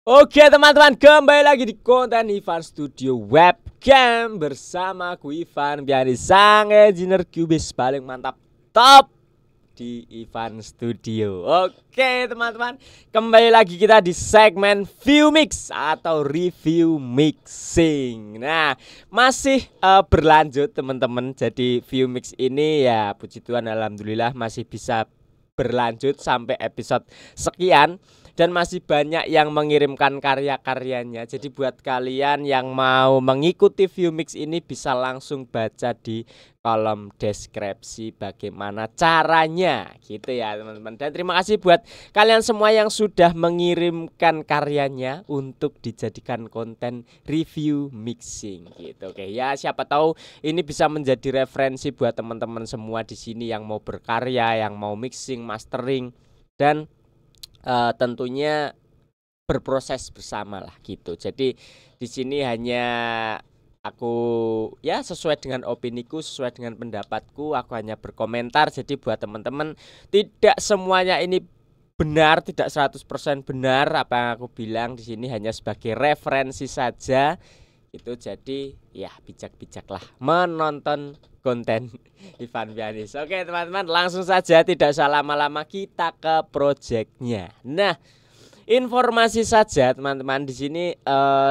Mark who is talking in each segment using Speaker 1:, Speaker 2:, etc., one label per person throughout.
Speaker 1: Oke teman-teman, kembali lagi di konten Ivan Studio Webcam bersama aku Ivan Biani, sang engineer Cubase paling mantap top di Ivan Studio. Oke teman-teman, kembali lagi kita di segmen View Mix atau review mixing. Nah, masih berlanjut teman-teman. Jadi View Mix ini ya puji Tuhan alhamdulillah masih bisa berlanjut sampai episode sekian. Dan masih banyak yang mengirimkan karya-karyanya. Jadi buat kalian yang mau mengikuti View Mix ini bisa langsung baca di kolom deskripsi bagaimana caranya gitu ya teman-teman. Dan terima kasih buat kalian semua yang sudah mengirimkan karyanya untuk dijadikan konten review mixing gitu. Oke ya, siapa tahu ini bisa menjadi referensi buat teman-teman semua di sini yang mau berkarya, yang mau mixing, mastering dan tentunya berproses bersama lah gitu. Jadi di sini hanya aku ya sesuai dengan opiniku, sesuai dengan pendapatku, aku hanya berkomentar. Jadi buat teman-teman tidak semuanya ini benar, tidak 100% benar apa yang aku bilang di sini, hanya sebagai referensi saja. Itu jadi ya bijak-bijaklah menonton konten Ivan Bianis. Oke teman-teman, langsung saja tidak usah lama-lama kita ke projectnya. Nah, informasi saja teman-teman di sini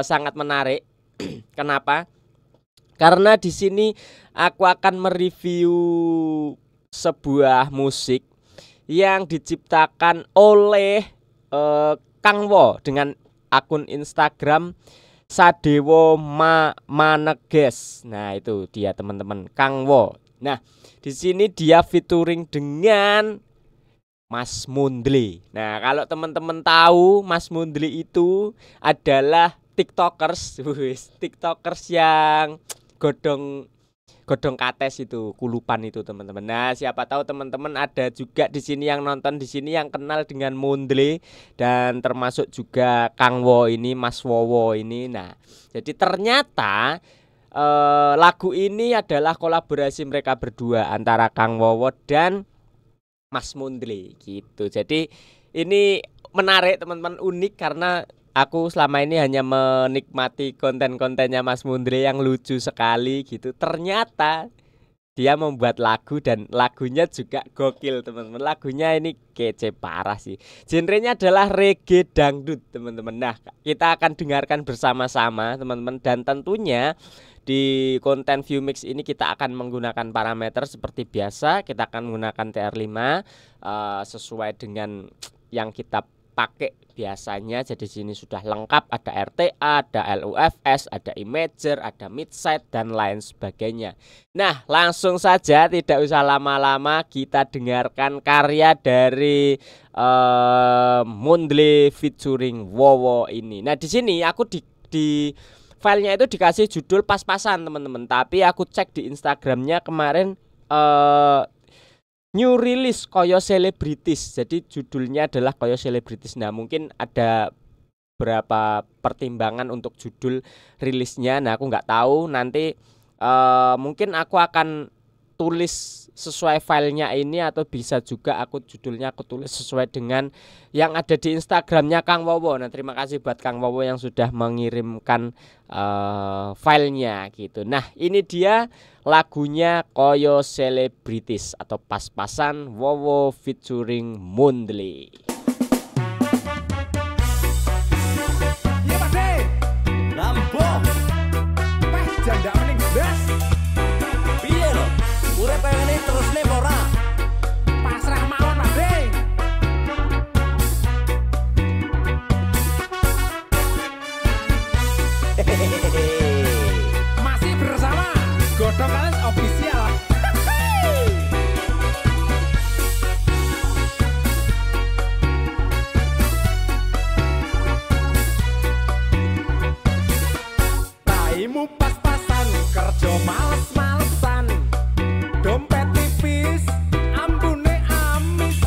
Speaker 1: sangat menarik. Kenapa? Karena di sini aku akan mereview sebuah musik yang diciptakan oleh Kang Wo dengan akun Instagram Sadewo Maneges. Nah, itu dia teman-teman, Kang Wo. Nah, di sini dia featuring dengan Mas Mundli. Nah, kalau teman-teman tahu Mas Mundli itu adalah TikTokers, TikTokers yang godong kates itu, kulupan itu teman-teman. Nah, siapa tahu teman-teman ada juga di sini yang nonton di sini yang kenal dengan Mundli dan termasuk juga Kang Wo ini, Mas Wowo ini. Nah, jadi ternyata lagu ini adalah kolaborasi mereka berdua antara Kang Wowo dan Mas Mundli gitu. Jadi ini menarik teman-teman, unik karena aku selama ini hanya menikmati konten-kontennya Mas Mundli yang lucu sekali gitu. Ternyata dia membuat lagu dan lagunya juga gokil teman-teman. Lagunya ini kece parah sih. Genrenya adalah reggae dangdut teman-teman. Nah, kita akan dengarkan bersama-sama teman-teman. Dan tentunya di konten View Mix ini kita akan menggunakan parameter seperti biasa. Kita akan menggunakan TR5 sesuai dengan yang kita pakai biasanya. Jadi sini sudah lengkap, ada RTA, ada LUFS, ada imager, ada midside dan lain sebagainya. Nah, langsung saja tidak usah lama-lama kita dengarkan karya dari Mundli featuring Wowo ini. Nah, di sini aku di filenya itu dikasih judul pas-pasan teman-teman, tapi aku cek di Instagramnya kemarin new release Koyo Celebrities. Jadi judulnya adalah Koyo Celebrities. Nah, mungkin ada berapa pertimbangan untuk judul rilisnya. Nah, aku nggak tahu. Nanti mungkin aku akan tulis sesuai filenya ini, atau bisa juga judulnya aku tulis sesuai dengan yang ada di Instagramnya Kang Wowo. Nah, terima kasih buat Kang Wowo yang sudah mengirimkan filenya gitu. Nah, ini dia lagunya Koyo Celebrities atau pas-pasan Wowo featuring Mundli.
Speaker 2: Iya Pak De, Lambo, janda mending bes. Piye lo, urip pengen terus nih ora? Pasrah mawon Pak De. Masih bersama Godong Kales Official. Raimu pas-pasan, kerja males-malesan, dompet tipis, ambune amis,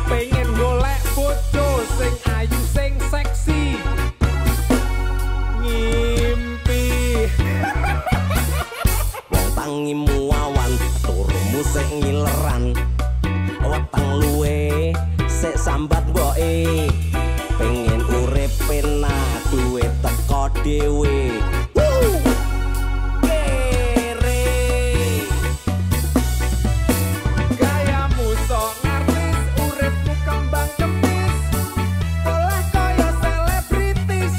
Speaker 2: pengen golek bojo sing ayu sing seksi, ngimpi.
Speaker 3: Wong tangimu awan, turmu sik ngileran, weteng luwe sik sambat mboke, pengen urip penak teko dhewe.
Speaker 2: Gayamu sok ngartis, uripmu kembang kempis, oleh kaya selebritis.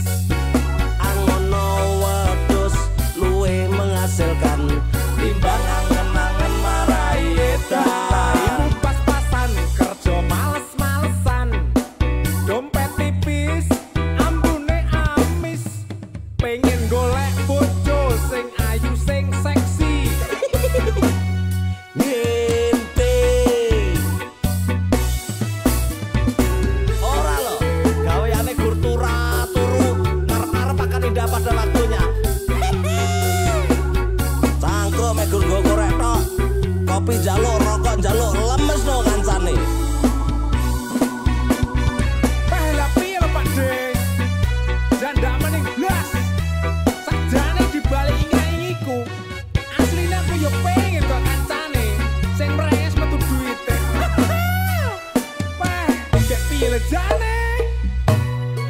Speaker 3: Angono wedhus luwih menghasilkan timbang angen-angen marai edan.
Speaker 2: Raimu pas-pasan, kerja males-malesan, dompet tipis, ambune amis, pengen golek bojo sing ayu sing seksi.
Speaker 3: Ngimpi ora lo gaweane gur turu ngarep-ngarep akan indah pada waktunya. Cangkruk mek gur nggo korek tok, kopi njaluk rokok njaluk lemes no kancane.
Speaker 2: Lah piye lho Pak De? Janda mending blas. Sakjane dibalik inga-ingiku. Asline aku yo pengen kok kancane sing mreyes metu duite. Wah, gek piye le jane?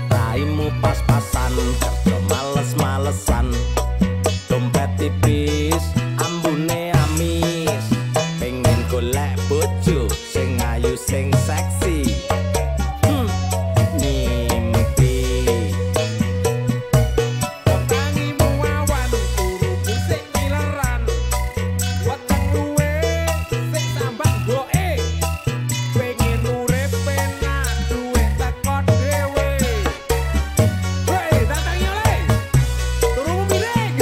Speaker 3: Raimu pas-pasan, kerja males-malesan, dompet tipis, ambune amis, pengen golek bojo sing ayu sing seksi. Ngimpi
Speaker 2: Tangimu awan, turu musik mileran. Weteng luwe sing sambat mboke. Pengen urip penak, duit teko dhewe. Hei, tantangi oleh. Turu miring.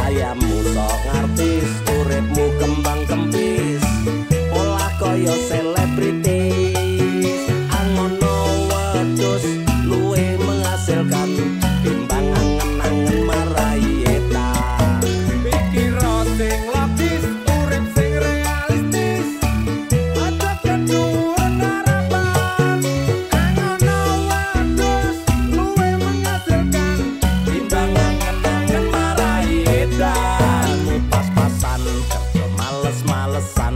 Speaker 3: gayamu sok ngartis, uripmu kembang kempis, olah kaya selebritis. Angono wedhus luwih menghasilkan timbang angen-angen marai edan.
Speaker 2: Pikir sing logis, urip sing realistis. Aja keduren harapan. Angono wedhus luwih menghasilkan.
Speaker 3: Timbang angen-angen marai edan. Pas-pasan, kerja males-malesan,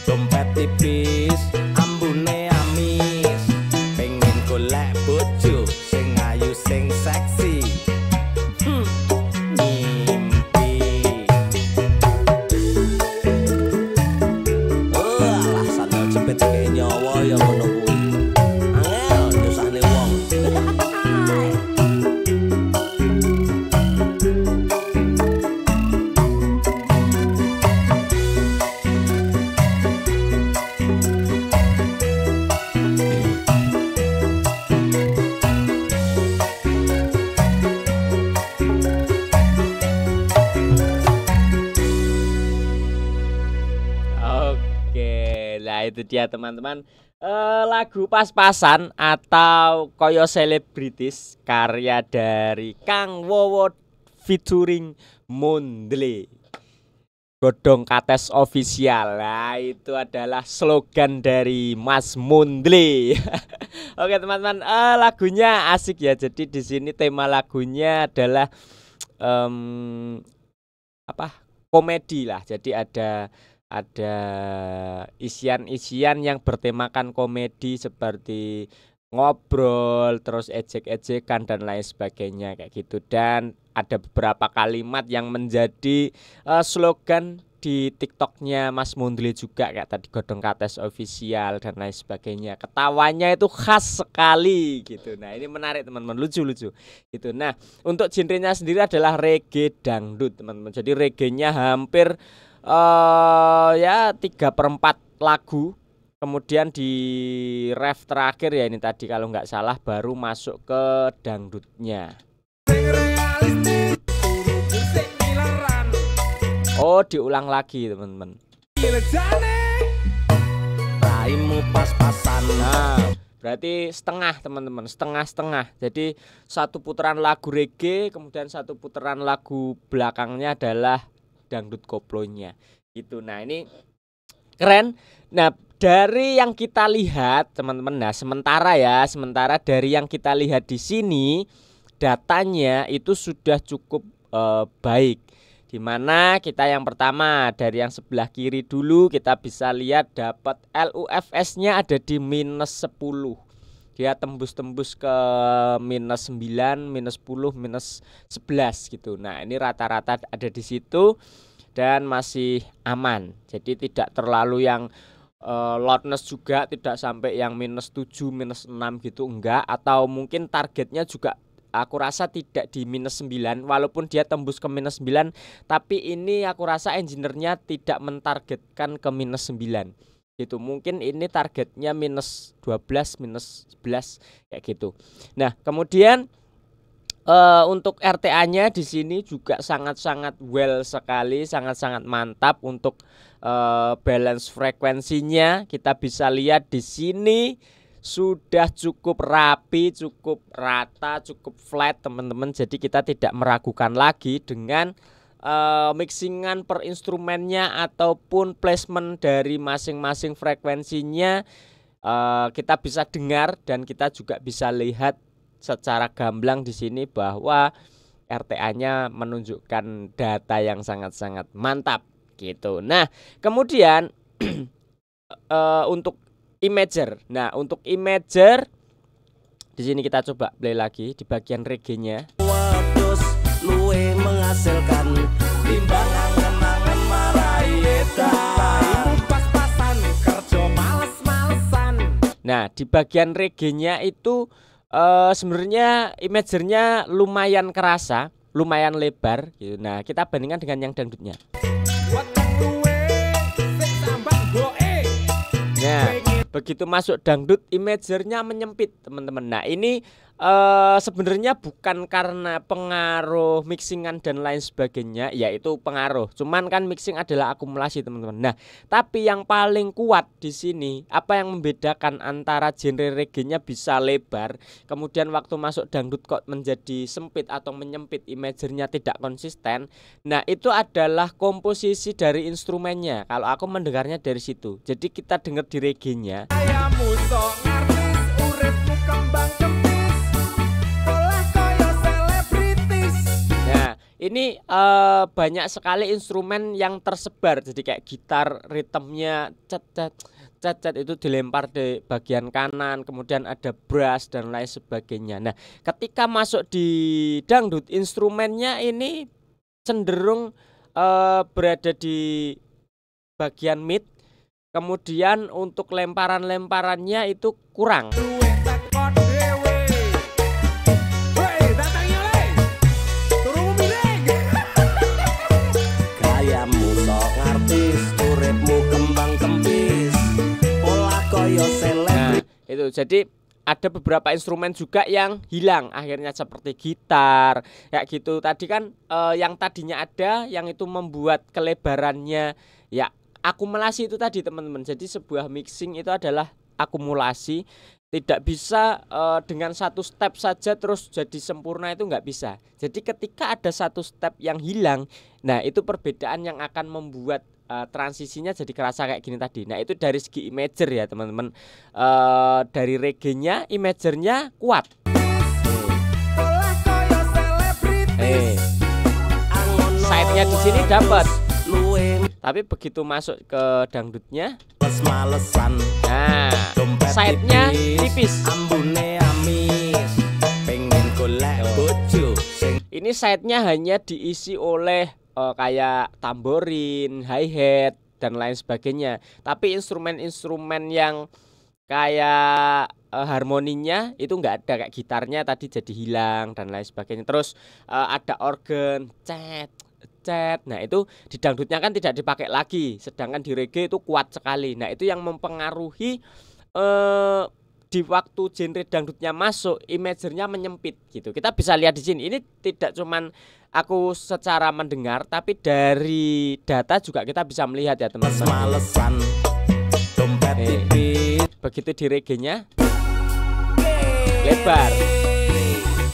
Speaker 3: dompet tipis, ambune amis, pengen golek bojo sing ayu sing seksi. Ngimpi alah sandal jepit kayak nyawa ya ngono kuwi. Angel nyusahne wong.
Speaker 1: Oke, lah itu dia teman-teman. Lagu Pas-Pasan atau Koyo Selebritis karya dari Kang Wowo featuring Mondle. Godong Kates Official. Nah, itu adalah slogan dari Mas Mondle. Oke, teman-teman, lagunya asik ya. Jadi di sini tema lagunya adalah komedi lah. Jadi ada isian-isian yang bertemakan komedi seperti ngobrol, terus ejek-ejekan dan lain sebagainya kayak gitu. Dan ada beberapa kalimat yang menjadi slogan di TikToknya Mas Mondle juga kayak tadi Godong Kates Official dan lain sebagainya. Ketawanya itu khas sekali gitu. Nah, ini menarik teman-teman, lucu-lucu gitu. Nah, untuk genrenya sendiri adalah reggae dangdut teman-teman. Jadi reggae-nya hampir ya 3/4 lagu. Kemudian di ref terakhir ya ini tadi kalau nggak salah baru masuk ke dangdutnya. Oh, diulang lagi teman-teman.
Speaker 3: Raimu pas-pasan.
Speaker 1: Nah, berarti setengah teman-teman, setengah-setengah. Jadi satu putaran lagu reggae, kemudian satu putaran lagu belakangnya adalah dangdut koplonya gitu. Nah, ini keren. Nah, dari yang kita lihat teman-teman, nah sementara dari yang kita lihat di sini datanya itu sudah cukup baik. Dimana kita yang pertama dari yang sebelah kiri dulu kita bisa lihat dapat LUFS-nya ada di -10. dia tembus-tembus ke minus 9, minus 10, minus 11 gitu. Nah ini rata-rata ada di situ dan masih aman. Jadi tidak terlalu yang loudness juga, tidak sampai yang minus 7, minus 6 gitu, enggak. Atau mungkin targetnya juga aku rasa tidak di minus 9, walaupun dia tembus ke minus 9, tapi ini aku rasa engineer-nya tidak mentargetkan ke minus 9 gitu. Mungkin ini targetnya minus 12, minus 11 kayak gitu. Nah kemudian untuk RTA-nya di sini juga sangat-sangat well sekali, sangat-sangat mantap untuk balance frekuensinya. Kita bisa lihat di sini sudah cukup rapi, cukup rata, cukup flat teman-teman. Jadi kita tidak meragukan lagi dengan mixingan per instrumennya ataupun placement dari masing-masing frekuensinya. Kita bisa dengar dan kita juga bisa lihat secara gamblang di sini bahwa RTA-nya menunjukkan data yang sangat-sangat mantap gitu. Nah, kemudian untuk imager. Nah, untuk imager di sini kita coba play lagi di bagian reggae-nya.
Speaker 3: Waduh, luwe menghasilkan timbangan kenangan marai edan.
Speaker 2: Pas-pasan kerja males-malesan.
Speaker 1: Nah, di bagian reggae-nya itu sebenarnya imagernya lumayan kerasa, lumayan lebar gitu. Nah, kita bandingkan dengan yang dangdutnya. Nah, begitu masuk dangdut imagernya menyempit teman-teman. Nah ini sebenarnya bukan karena pengaruh mixingan dan lain sebagainya, yaitu pengaruh. Cuman kan mixing adalah akumulasi teman-teman. Nah tapi yang paling kuat di sini, apa yang membedakan antara genre reggae-nya bisa lebar, kemudian waktu masuk dangdut kok menjadi sempit atau menyempit, imagernya tidak konsisten. Nah itu adalah komposisi dari instrumennya. Kalau aku mendengarnya dari situ. Jadi kita dengar di reggae-nya.
Speaker 2: Ayamu sok ngartis, uripmu kembang kempis, olah koyo selebritis.
Speaker 1: Nah ini banyak sekali instrumen yang tersebar. Jadi kayak gitar ritmenya cet itu dilempar di bagian kanan, kemudian ada brass dan lain sebagainya. Nah ketika masuk di dangdut instrumennya ini cenderung berada di bagian mid. Kemudian untuk lemparan-lemparannya itu kurang.
Speaker 2: Duwe teko dhewe. Hei, datangi oleh. Turu miring.
Speaker 3: Gayamu sok ngartis, uripmu kembang kempis, olah koyo
Speaker 1: Nah
Speaker 3: selebritis.
Speaker 1: itu jadi ada beberapa instrumen juga yang hilang akhirnya seperti gitar kayak gitu. Tadi kan yang tadinya ada yang itu membuat kelebarannya ya akumulasi itu tadi teman-teman. Jadi sebuah mixing itu adalah akumulasi, tidak bisa dengan satu step saja terus jadi sempurna, itu nggak bisa. Jadi ketika ada satu step yang hilang, nah itu perbedaan yang akan membuat transisinya jadi kerasa kayak gini tadi. Nah itu dari segi imager ya teman-teman. Dari reggae-nya imagernya kuat.
Speaker 2: Olah koyo selebritis.
Speaker 1: Side-nya di sini dapat.
Speaker 3: Luwe
Speaker 1: Tapi begitu masuk ke dangdutnya,
Speaker 3: males-malesan,
Speaker 1: nah
Speaker 3: dompet
Speaker 1: side-nya tipis.
Speaker 3: ambune amis, pengen golek bojo sing
Speaker 1: Ini side-nya hanya diisi oleh kayak tamborin, hi-hat dan lain sebagainya. Tapi instrumen-instrumen yang kayak harmoninya itu enggak ada, kayak gitarnya tadi jadi hilang dan lain sebagainya. Terus ada organ, cet. Nah itu di dangdutnya kan tidak dipakai lagi, sedangkan di reggae itu kuat sekali. Nah itu yang mempengaruhi di waktu genre dangdutnya masuk, imagernya menyempit gitu. Kita bisa lihat di sini. Ini tidak cuman aku secara mendengar, tapi dari data juga kita bisa melihat ya teman-teman.
Speaker 3: males-malesan, dompet tipis.
Speaker 1: Begitu di reggae-nya lebar,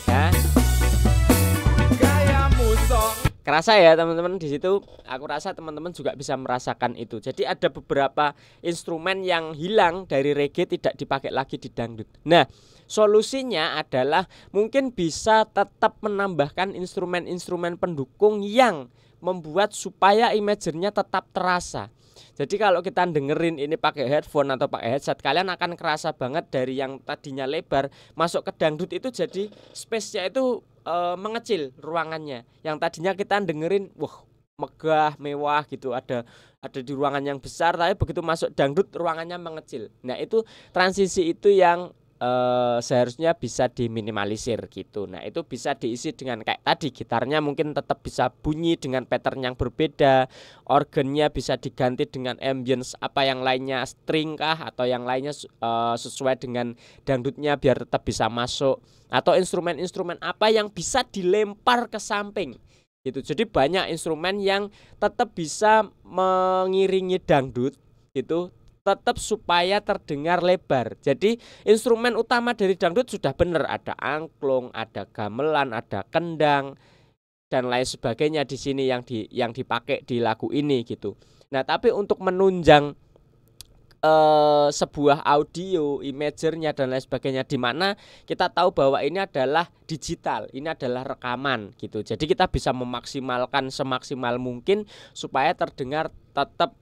Speaker 1: ya.
Speaker 2: Gayamu sok.
Speaker 1: Kerasa ya teman-teman di situ. Aku rasa teman-teman juga bisa merasakan itu. Jadi ada beberapa instrumen yang hilang dari reggae tidak dipakai lagi di dangdut. Nah, solusinya adalah mungkin bisa tetap menambahkan instrumen-instrumen pendukung yang membuat supaya imagernya tetap terasa. Jadi kalau kita dengerin ini pakai headphone atau pakai headset, kalian akan kerasa banget dari yang tadinya lebar masuk ke dangdut itu jadi space-nya itu mengecil ruangannya. Yang tadinya kita dengerin wah megah, mewah gitu, ada di ruangan yang besar, tapi begitu masuk dangdut ruangannya mengecil. Nah, itu transisi itu yang seharusnya bisa diminimalisir gitu. Nah, itu bisa diisi dengan kayak tadi, gitarnya mungkin tetap bisa bunyi dengan pattern yang berbeda, organnya bisa diganti dengan ambience apa yang lainnya, string kah atau yang lainnya sesuai dengan dangdutnya biar tetap bisa masuk, atau instrumen-instrumen apa yang bisa dilempar ke samping gitu. Jadi banyak instrumen yang tetap bisa mengiringi dangdut gitu, tetap supaya terdengar lebar. Jadi instrumen utama dari dangdut sudah benar, ada angklung, ada gamelan, ada kendang dan lain sebagainya di sini yang dipakai di lagu ini gitu. Nah, tapi untuk menunjang sebuah audio, imagernya dan lain sebagainya, di mana kita tahu bahwa ini adalah digital, ini adalah rekaman gitu. Jadi kita bisa memaksimalkan semaksimal mungkin supaya terdengar tetap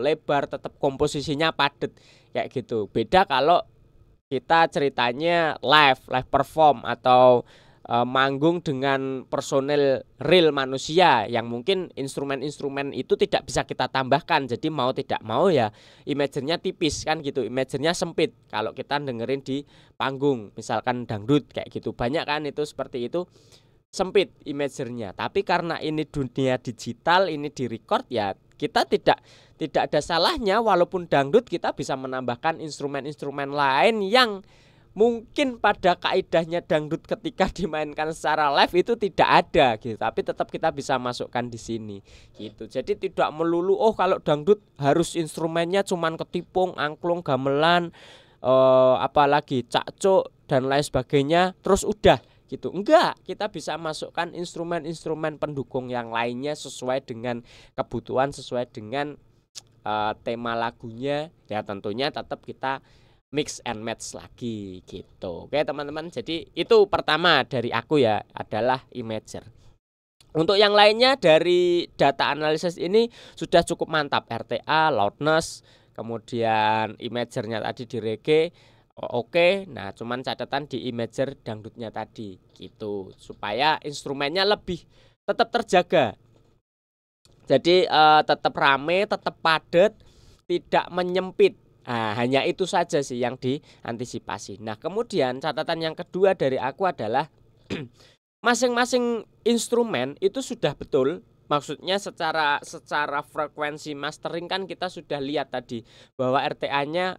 Speaker 1: lebar, tetap komposisinya padat kayak gitu. Beda kalau kita ceritanya live perform atau manggung dengan personel real manusia yang mungkin instrumen-instrumen itu tidak bisa kita tambahkan. Jadi mau tidak mau ya imagernya tipis kan gitu, imagernya sempit kalau kita dengerin di panggung misalkan dangdut kayak gitu. Banyak kan itu seperti itu, sempit imagernya. Tapi karena ini dunia digital, ini direcord, ya kita tidak ada salahnya walaupun dangdut kita bisa menambahkan instrumen-instrumen lain yang mungkin pada kaidahnya dangdut ketika dimainkan secara live itu tidak ada gitu, tapi tetap kita bisa masukkan di sini gitu. Jadi tidak melulu kalau dangdut harus instrumennya cuman ketipung, angklung, gamelan, apalagi cakcuk dan lain sebagainya terus udah gitu. Enggak, kita bisa masukkan instrumen-instrumen pendukung yang lainnya sesuai dengan kebutuhan, sesuai dengan tema lagunya. Ya tentunya tetap kita mix and match lagi gitu. Oke teman-teman, jadi itu pertama dari aku ya adalah imager. Untuk yang lainnya dari data analisis ini sudah cukup mantap, RTA, loudness, kemudian imagernya tadi di reggae oke. Nah cuman catatan di imager dangdutnya tadi gitu, supaya instrumennya lebih tetap terjaga. Jadi tetap rame, tetap padat, tidak menyempit. Nah, hanya itu saja sih yang diantisipasi. Nah, kemudian catatan yang kedua dari aku adalah masing-masing instrumen itu sudah betul. Maksudnya secara frekuensi mastering kan kita sudah lihat tadi bahwa RTA-nya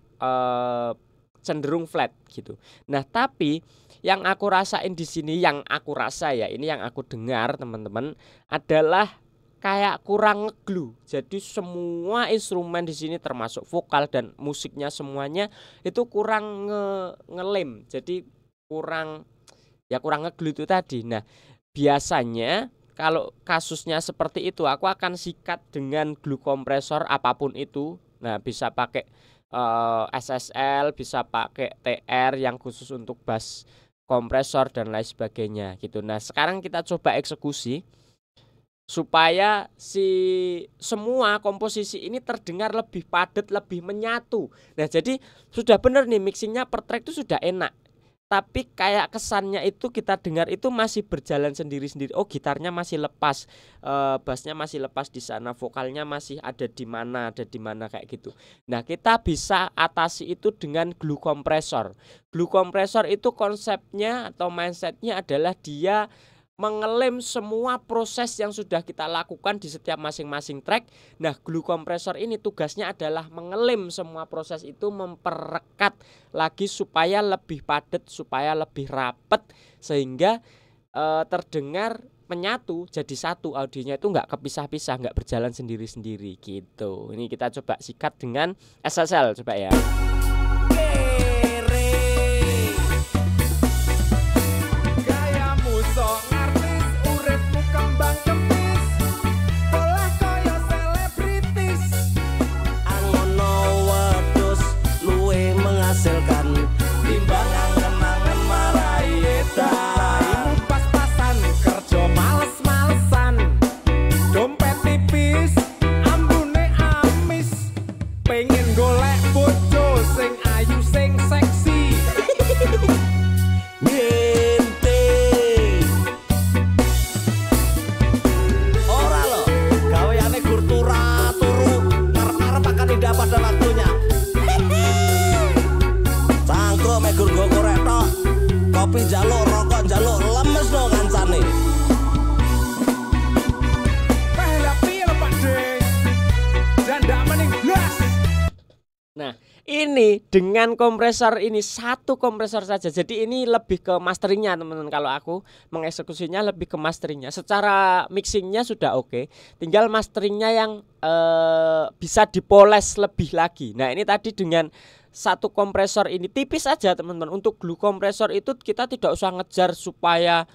Speaker 1: cenderung flat gitu. Nah, tapi yang aku rasain di sini, yang aku rasa ya, ini yang aku dengar teman-teman adalah kayak kurang ngeglu. Jadi semua instrumen di sini termasuk vokal dan musiknya semuanya itu kurang ngelem. Jadi kurang ngeglu itu tadi. Nah, biasanya kalau kasusnya seperti itu aku akan sikat dengan glue kompresor apapun itu. Nah, bisa pakai SSL, bisa pakai TR yang khusus untuk bass kompresor dan lain sebagainya gitu. Nah, sekarang kita coba eksekusi supaya semua komposisi ini terdengar lebih padat, lebih menyatu. Nah, jadi sudah benar nih mixingnya per track itu sudah enak. Tapi kayak kesannya itu kita dengar itu masih berjalan sendiri-sendiri. Oh, gitarnya masih lepas, bassnya masih lepas di sana, vokalnya masih ada di mana kayak gitu. Nah, kita bisa atasi itu dengan glue kompresor. Glue kompresor itu konsepnya atau mindsetnya adalah dia mengelem semua proses yang sudah kita lakukan di setiap masing-masing track. Nah, glue kompresor ini tugasnya adalah mengelem semua proses itu, memperrekat lagi supaya lebih padat, supaya lebih rapet, sehingga terdengar menyatu jadi satu, audionya itu nggak kepisah-pisah, nggak berjalan sendiri-sendiri gitu. Ini kita coba sikat dengan SSL coba ya.
Speaker 3: kopi jaluk rokok jaluk lemes no kancane.
Speaker 1: Nah, ini dengan kompresor ini satu kompresor saja. Jadi ini lebih ke masteringnya teman-teman. Kalau aku mengeksekusinya lebih ke masteringnya. Secara mixingnya sudah oke. Tinggal masteringnya yang bisa dipoles lebih lagi. Nah, ini tadi dengan satu kompresor ini tipis aja teman-teman. Untuk glue kompresor itu kita tidak usah ngejar supaya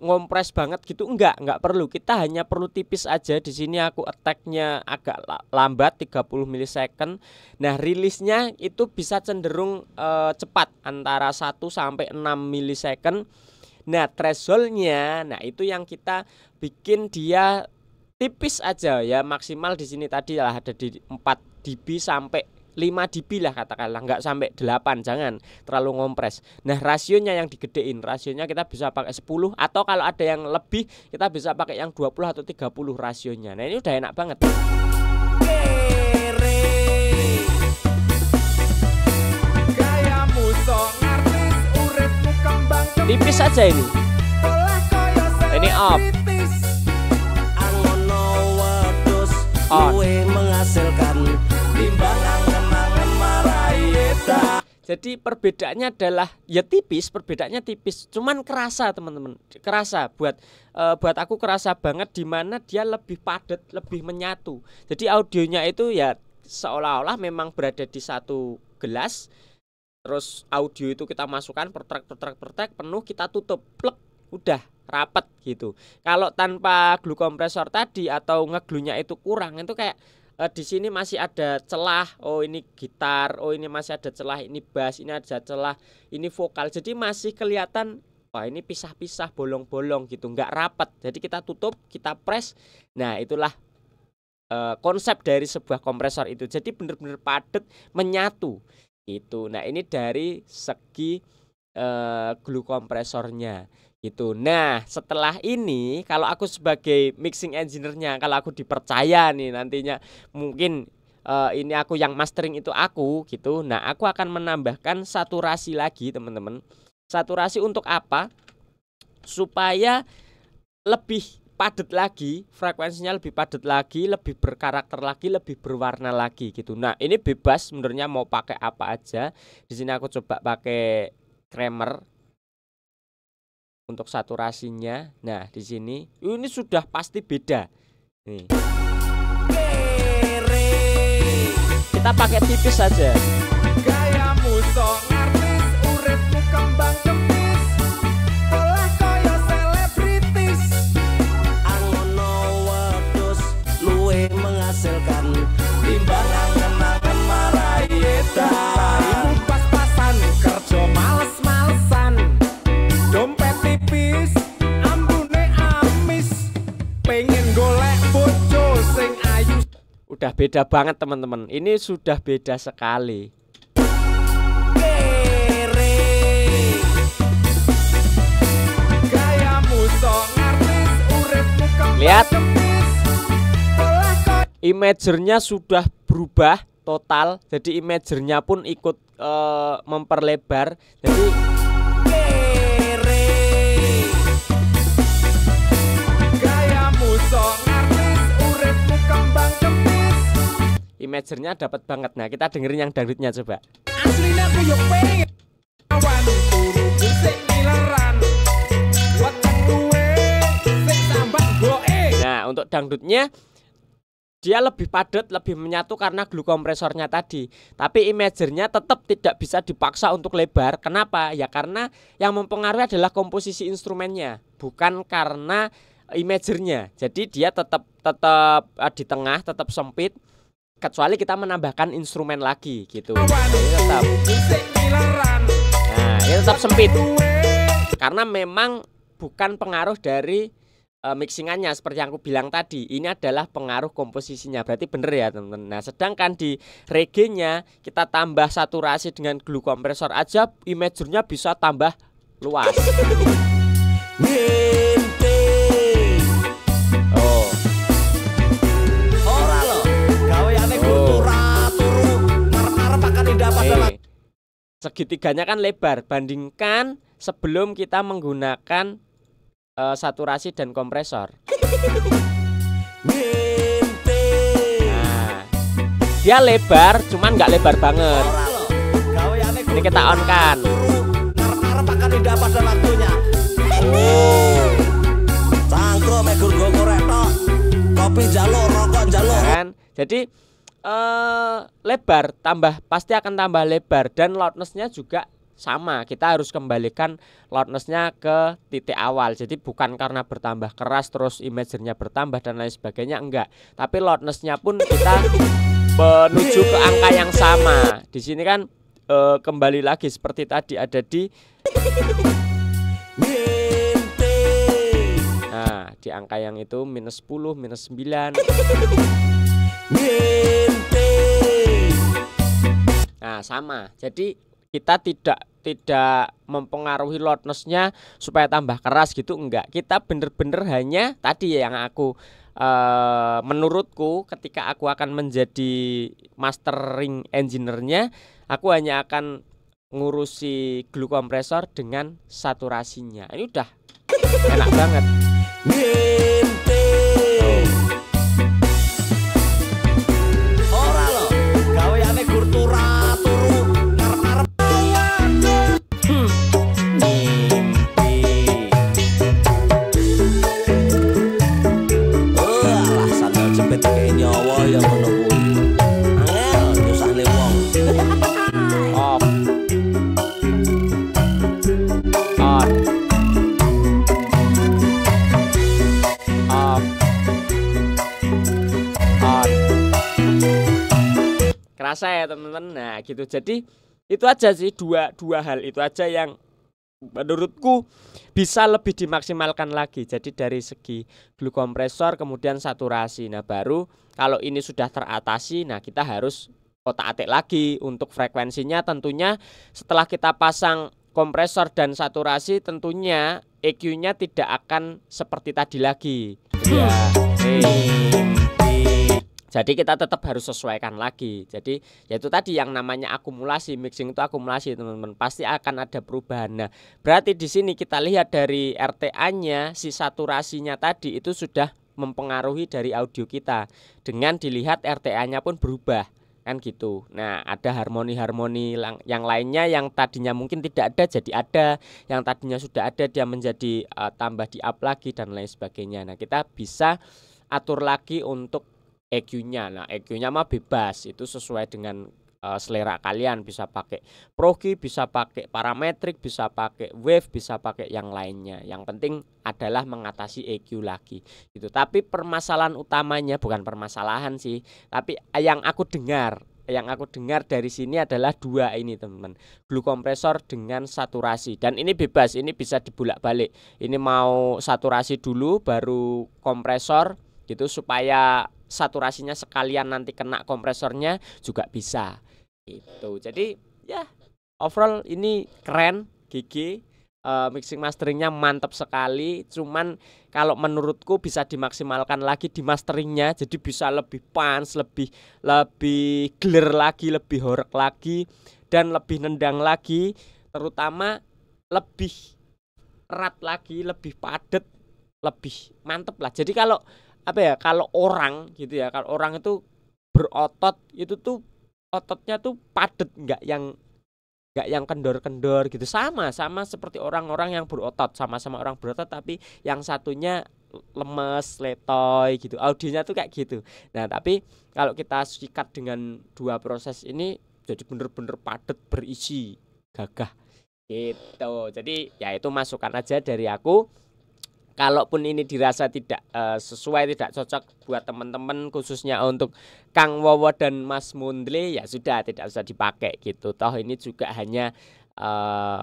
Speaker 1: ngompres banget gitu, enggak perlu. Kita hanya perlu tipis aja. Di sini aku attack-nya agak lambat 30 milisecond. Nah, rilisnya itu bisa cenderung cepat antara 1 sampai 6 milisecond. Nah, thresholdnya, nah itu yang kita bikin dia tipis aja ya, maksimal di sini tadi lah ada di 4 dB sampai 5 dB lah katakanlah, nggak sampai 8, jangan terlalu ngompres. Nah, rasionya yang digedein, rasionya kita bisa pakai 10 atau kalau ada yang lebih kita bisa pakai yang 20 atau 30 rasionya. Nah, ini udah enak banget. Tipis aja ini. Ini off. On. Menghasilkan timbangan kenangan marayeta. Jadi perbedaannya adalah ya tipis, perbedaannya tipis, cuman kerasa teman-teman, kerasa buat aku kerasa banget di mana dia lebih padat, lebih menyatu. Jadi audionya itu ya seolah-olah memang berada di satu gelas. Terus audio itu kita masukkan per track penuh, kita tutup, plek, udah rapet gitu. Kalau tanpa glue kompresor tadi atau ngeglunya itu kurang, itu kayak di sini masih ada celah. Oh, ini gitar, oh ini masih ada celah, ini bass, ini ada celah, ini vokal. Jadi masih kelihatan wah ini pisah-pisah, bolong-bolong gitu, nggak rapet. Jadi kita tutup, kita press. Nah, itulah konsep dari sebuah kompresor itu. Jadi bener-bener padat, menyatu gitu. Nah, ini dari segi glue kompresornya gitu. Nah, setelah ini kalau aku sebagai mixing engineer-nya, kalau aku dipercaya nih nantinya mungkin ini aku yang mastering itu aku gitu. Nah, aku akan menambahkan saturasi lagi teman-teman. Saturasi untuk apa? Supaya lebih padat lagi, frekuensinya lebih padat lagi, lebih berkarakter lagi, lebih berwarna lagi gitu. Nah, ini bebas sebenarnya mau pakai apa aja. Di sini aku coba pakai Kramer untuk saturasinya. Nah, di sini ini sudah pasti beda. Nih. Kita pakai tipis saja.
Speaker 2: Gayamu sok artis, uripmu kembang kempis, olah kaya selebritis.
Speaker 3: Angono wedhus luwe menghasilkan timbangan kenangan marayeta.
Speaker 2: Ibu pas-pasan kerja males-malesan, dompet tipis, ambune amis, pengen golek bojo sing ayu.
Speaker 1: Udah beda banget teman-teman. Ini sudah beda sekali. Lihat, imagernya sudah berubah total. Jadi imagernya pun ikut memperlebar. Jadi imagernya dapat banget. Nah, kita dengerin yang dangdutnya coba.
Speaker 2: Aslinya aku yo pengen awan turu sing mileran. Weteng duwe sing tambah boe.
Speaker 1: Nah, untuk dangdutnya dia lebih padat, lebih menyatu karena glue kompresornya tadi. Tapi imagernya tetap tidak bisa dipaksa untuk lebar. Kenapa? Ya karena yang mempengaruhi adalah komposisi instrumennya, bukan karena imagernya. Jadi dia tetap di tengah, tetap sempit. Kecuali kita menambahkan instrumen lagi gitu. Nah, ini tetap sempit. Karena memang bukan pengaruh dari mixingannya seperti yang aku bilang tadi. Ini adalah pengaruh komposisinya. Berarti bener ya teman-teman. Nah, sedangkan di reggae-nya kita tambah saturasi dengan glue kompresor aja, imagernya bisa tambah luas. segitiganya kan lebar. Bandingkan sebelum kita menggunakan saturasi dan kompresor. Nah, dia lebar, cuman nggak lebar banget. Ini kita on kan.
Speaker 3: Ngarep-ngarep akan indah pada waktunya.
Speaker 1: Oh,
Speaker 3: Cangkruk megur go korek tok. Kopi jaluk, rokok jaluk.
Speaker 1: kan? Jadi lebar, pasti akan tambah lebar, dan loudness-nya juga sama. Kita harus kembalikan loudness-nya ke titik awal. Jadi bukan karena bertambah keras terus imagernya bertambah dan lain sebagainya, enggak. Tapi loudness-nya pun kita menuju ke angka yang sama. Di sini kan kembali lagi seperti tadi ada di di angka yang itu -10, -9. Nah, sama. Jadi kita tidak mempengaruhi loudness-nya supaya tambah keras gitu, enggak. Kita bener-bener hanya tadi yang aku menurutku ketika aku akan menjadi mastering engineer-nya, aku hanya akan ngurusi glue kompresor dengan saturasinya. Ini udah enak banget.
Speaker 3: Ora lho, gaweane gur turu ngarep-ngarep. Alah sandal jepit kayak nyawa ya ngono kuwi. Angel nyusahne wong.
Speaker 1: Off. On. Off. On. Kerasa ya teman-teman. Nah gitu. Jadi itu aja sih, dua hal itu aja yang menurutku bisa lebih dimaksimalkan lagi. Jadi dari segi glue kompresor kemudian saturasi. Nah baru kalau ini sudah teratasi, nah kita harus otak-atik lagi untuk frekuensinya. Tentunya setelah kita pasang kompresor dan saturasi, tentunya EQ-nya tidak akan seperti tadi lagi. Ya. Jadi kita tetap harus sesuaikan lagi. Jadi yaitu tadi yang namanya akumulasi, mixing itu akumulasi teman-teman. Pasti akan ada perubahan. Nah, berarti di sini kita lihat dari RTA-nya, si saturasinya tadi itu sudah mempengaruhi dari audio kita. Dengan dilihat RTA-nya pun berubah. Kan gitu. Nah, ada harmoni-harmoni yang lainnya yang tadinya mungkin tidak ada jadi ada, yang tadinya sudah ada dia menjadi tambah di up lagi dan lain sebagainya. Nah, kita bisa atur lagi untuk EQ-nya. Nah, EQ-nya mah bebas, itu sesuai dengan selera kalian. Bisa pakai progi, bisa pakai parametrik, bisa pakai wave, bisa pakai yang lainnya. Yang penting adalah mengatasi EQ lagi. Gitu. Tapi permasalahan utamanya bukan permasalahan sih, tapi yang aku dengar dari sini adalah dua ini teman-teman, glue kompresor dengan saturasi. Dan ini bebas, ini bisa dibulak-balik. Ini mau saturasi dulu baru kompresor gitu supaya saturasinya sekalian nanti kena kompresornya juga bisa gitu. Jadi ya overall ini keren, GG, mixing masteringnya mantap sekali. Cuman kalau menurutku bisa dimaksimalkan lagi di masteringnya, jadi bisa lebih punch, lebih clear lagi, lebih horek lagi, dan lebih nendang lagi, terutama lebih erat lagi, lebih padat, lebih mantep lah. Jadi kalau kalau orang gitu ya, kalau orang itu berotot itu tuh ototnya tuh padat, nggak yang kendor-kendor gitu. Sama seperti orang-orang yang berotot, sama-sama orang berotot tapi yang satunya lemes, letoy gitu. Audionya tuh kayak gitu. Nah, tapi kalau kita sikat dengan dua proses ini jadi bener-bener padat, berisi, gagah gitu. Jadi ya itu masukan aja dari aku. Kalaupun ini dirasa tidak sesuai, tidak cocok buat teman-teman, khususnya untuk Kang Wowo dan Mas Mundle, ya sudah tidak usah dipakai gitu. Toh ini juga hanya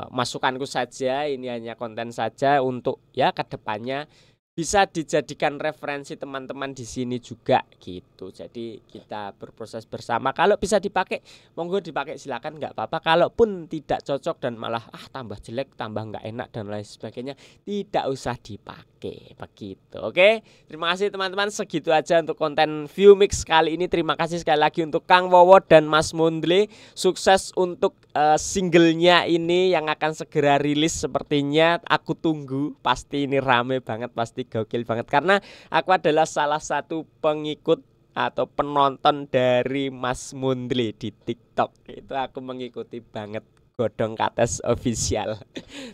Speaker 1: masukanku saja, ini hanya konten saja untuk ya kedepannya bisa dijadikan referensi teman-teman di sini juga gitu. Jadi kita berproses bersama. Kalau bisa dipakai, monggo dipakai, silakan, nggak apa-apa. Kalaupun tidak cocok dan malah tambah jelek, tambah nggak enak dan lain sebagainya, tidak usah dipakai begitu. Oke, terima kasih teman-teman. Segitu aja untuk konten View Mix kali ini. Terima kasih sekali lagi untuk Kang Wowo dan Mas Mundle. Sukses untuk singlenya ini yang akan segera rilis sepertinya. Aku tunggu, pasti ini rame banget, pasti gokil banget, karena aku adalah salah satu pengikut atau penonton dari Mas Mundle di TikTok. Itu aku mengikuti banget Godong Kates Official.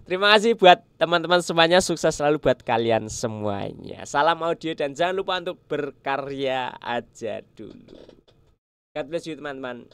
Speaker 1: Terima kasih buat teman-teman semuanya, sukses selalu buat kalian semuanya. Salam audio dan jangan lupa untuk berkarya aja dulu. God bless you teman-teman.